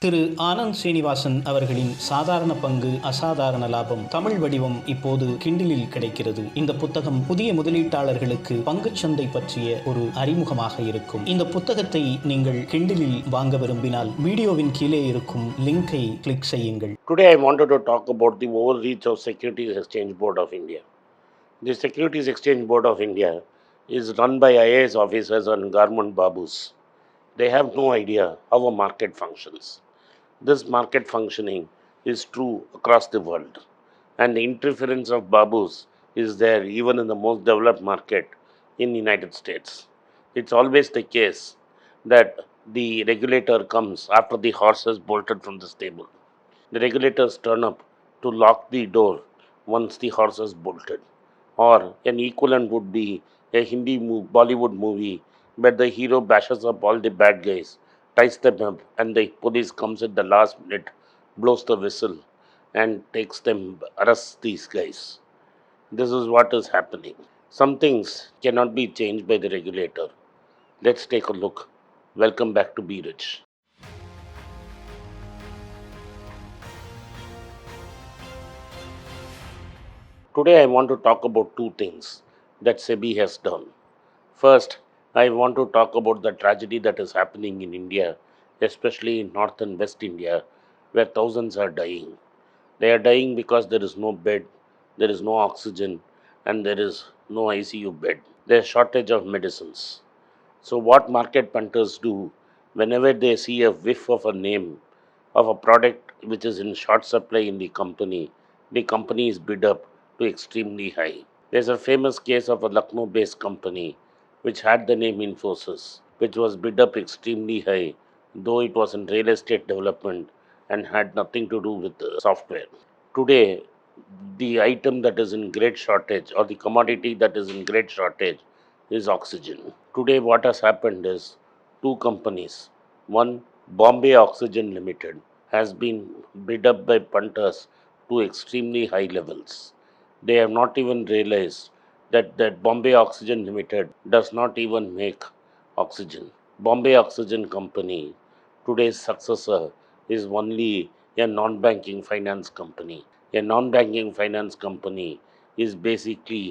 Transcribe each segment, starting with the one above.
திரு ஆனந்த் ஸ்ரீனிவாசன் அவர்களின் சாதாரண பங்கு அசாதாரண லாபம் தமிழ் வடிவம் இப்போது கிண்டிலில் கிடைக்கிறது. இந்த புத்தகம் புதிய முதலீட்டாளர்களுக்கு பங்குச்சந்தை பற்றிய ஒரு அறிமுகமாக இருக்கும். இந்த புத்தகத்தை நீங்கள் கிண்டிலில் வாங்க விரும்பினால் வீடியோவின் கீழே இருக்கும் லிங்கை கிளிக் செய்யுங்கள். Today I wanted to talk about the overreach of Securities Exchange Board of India. The Securities Exchange Board of India is run by IAS officers and government babus. They have no idea how a market functions. This market functioning is true across the world, and the interference of babus is there even in the most developed market in the United States. It's always the case that the regulator comes after the horse has bolted from the stable. The regulators turn up to lock the door once the horse has bolted. Or an equivalent would be a Bollywood movie where the hero bashes up all the bad guys, ties them up, and the police comes at the last minute, blows the whistle, and takes them, arrests these guys. This is what is happening. Some things cannot be changed by the regulator. Let's take a look. Welcome back to Be Rich. Today I want to talk about two things that SEBI has done. First, I want to talk about the tragedy that is happening in India, especially in North and West India, where thousands are dying. They are dying because there is no bed, there is no oxygen, and there is no ICU bed. There is shortage of medicines. So what market punters do whenever they see a whiff of a name of a product which is in short supply in the company is bid up to extremely high. There's a famous case of a Lucknow-based company which had the name Infosys, which was bid up extremely high, though it was in real estate development and had nothing to do with software. Today, the item that is in great shortage, or the commodity that is in great shortage, is oxygen. Today, what has happened is two companies. One, Bombay Oxygen Limited, has been bid up by punters to extremely high levels. They have not even realized that Bombay Oxygen Limited does not even make oxygen. Bombay Oxygen Company, today's successor, is only a non-banking finance company. A non-banking finance company is basically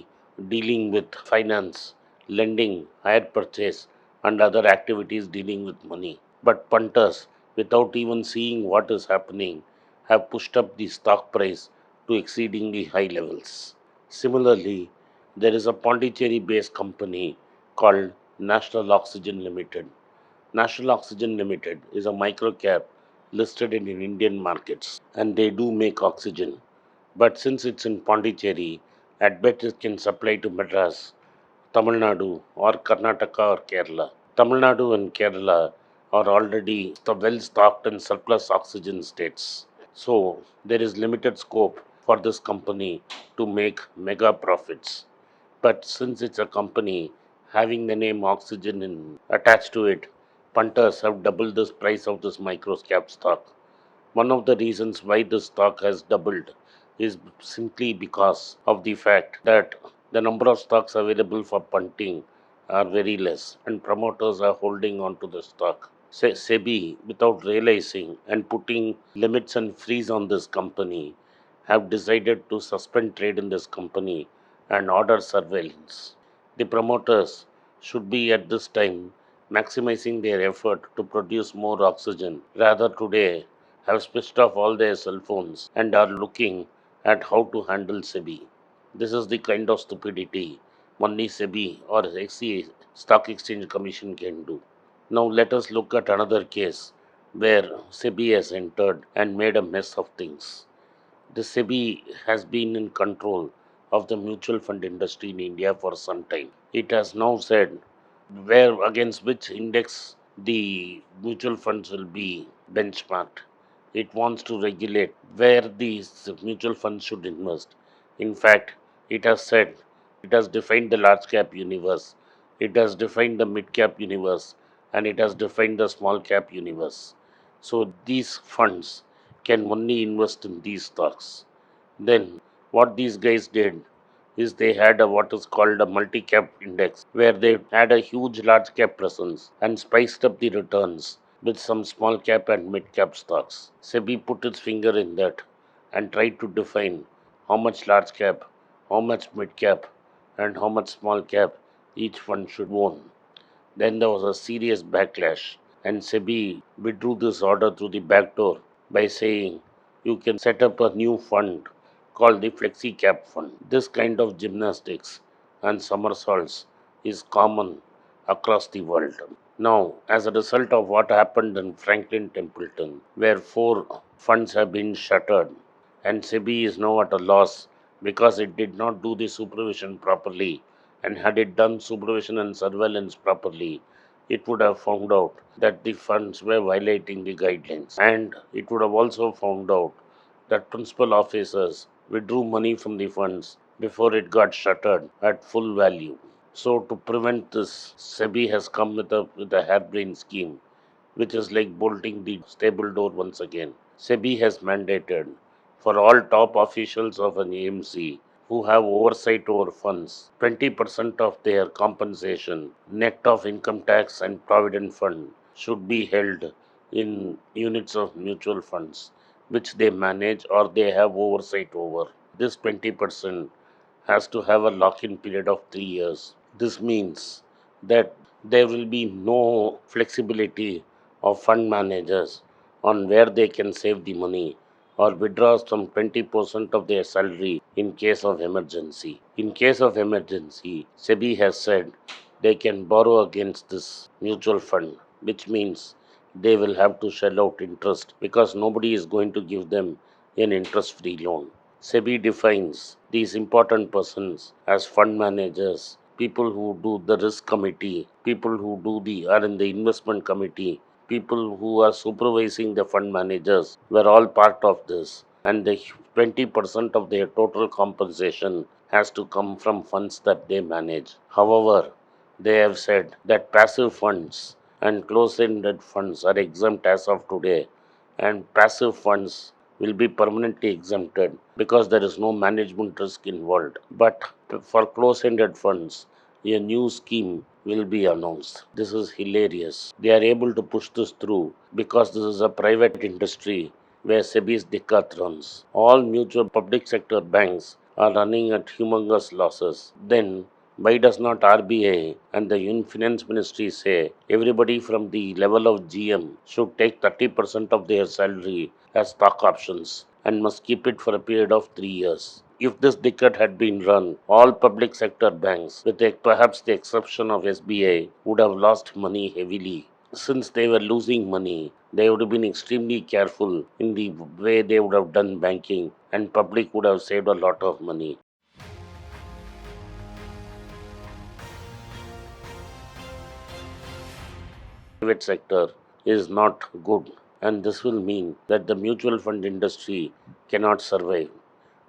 dealing with finance, lending, hire purchase, and other activities dealing with money. But punters, without even seeing what is happening, have pushed up the stock price to exceedingly high levels. Similarly, there is a Pondicherry-based company called National Oxygen Limited. National Oxygen Limited is a microcap listed in Indian markets, and they do make oxygen. But since it's in Pondicherry, at best it can supply to Madras, Tamil Nadu, or Karnataka or Kerala. Tamil Nadu and Kerala are already well stocked and surplus oxygen states. So there is limited scope for this company to make mega profits. But since it's a company having the name oxygen attached to it, punters have doubled the price of this microcap stock. One of the reasons why this stock has doubled is simply because of the fact that the number of stocks available for punting are very less, and promoters are holding on to the stock. SEBI, without realizing and putting limits and freeze on this company, have decided to suspend trade in this company and order surveillance. The promoters should be at this time maximizing their effort to produce more oxygen. Rather, today have switched off all their cell phones and are looking at how to handle SEBI. This is the kind of stupidity only SEBI or SEA, Stock Exchange Commission, can do. Now let us look at another case where SEBI has entered and made a mess of things. The SEBI has been in control of the mutual fund industry in India for some time. It has now said where against which index the mutual funds will be benchmarked. It wants to regulate where these mutual funds should invest. In fact, it has said, it has defined the large cap universe, it has defined the mid cap universe, and it has defined the small cap universe. So these funds can only invest in these stocks. Then what these guys did is they had what is called a multi-cap index, where they had a huge large cap presence and spiced up the returns with some small cap and mid cap stocks. SEBI put its finger in that and tried to define how much large cap, how much mid cap, and how much small cap each fund should own. Then there was a serious backlash, and SEBI withdrew this order through the back door by saying you can set up a new fund called the Flexi Cap Fund. This kind of gymnastics and somersaults is common across the world. Now, as a result of what happened in Franklin Templeton, where four funds have been shuttered, and SEBI is now at a loss because it did not do the supervision properly, and had it done supervision and surveillance properly, it would have found out that the funds were violating the guidelines, and it would have also found out that principal officers withdrew money from the funds before it got shuttered at full value. So, to prevent this, SEBI has come with a harebrained scheme, which is like bolting the stable door once again. SEBI has mandated for all top officials of an AMC who have oversight over funds, 20% of their compensation, net of income tax and provident fund, should be held in units of mutual funds, which they manage or they have oversight over. This 20% has to have a lock in period of 3 years. This means that there will be no flexibility of fund managers on where they can save the money or withdraw some 20% of their salary in case of emergency. In case of emergency, SEBI has said they can borrow against this mutual fund, which means they will have to shell out interest because nobody is going to give them an interest free loan. SEBI defines these important persons as fund managers, people who do the risk committee, people who are in the investment committee, people who are supervising the fund managers were all part of this, and the 20% of their total compensation has to come from funds that they manage. However, they have said that passive funds and closed-ended funds are exempt as of today, and passive funds will be permanently exempted because there is no management risk involved. But for close-ended funds, a new scheme will be announced. This is hilarious. They are able to push this through because this is a private industry where SEBI's Dikat runs. All mutual public sector banks are running at humongous losses. Then why does not RBI and the Finance Ministry say everybody from the level of GM should take 30% of their salary as stock options and must keep it for a period of 3 years? If this decade had been run, all public sector banks, with perhaps the exception of SBI, would have lost money heavily. Since they were losing money, they would have been extremely careful in the way they would have done banking, and public would have saved a lot of money. Private sector is not good, and this will mean that the mutual fund industry cannot survive.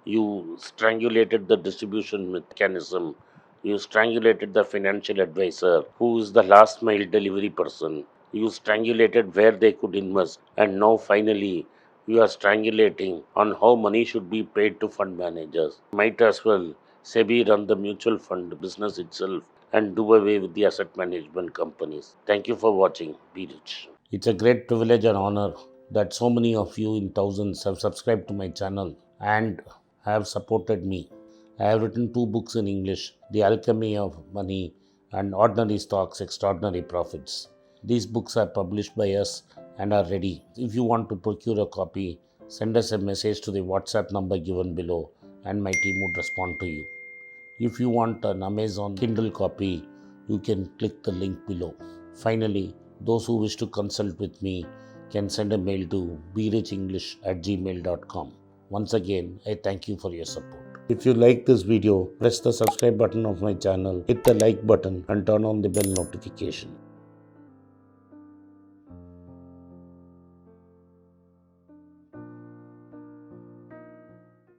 You strangulated the distribution mechanism, you strangulated the financial advisor, who is the last mile delivery person, you strangulated where they could invest, and now finally you are strangulating on how money should be paid to fund managers. Might as well SEBI run the mutual fund business itself and do away with the asset management companies. Thank you for watching. Be rich. It's a great privilege and honor that so many of you in thousands have subscribed to my channel and have supported me. I have written 2 books in English, The Alchemy of Money and Ordinary Stocks, Extraordinary Profits. These books are published by us and are ready. If you want to procure a copy, send us a message to the WhatsApp number given below and my team would respond to you. If you want an Amazon Kindle copy, you can click the link below. Finally, those who wish to consult with me can send a mail to berichenglish@gmail.com. Once again, I thank you for your support. If you like this video, press the subscribe button of my channel, hit the like button and turn on the bell notification.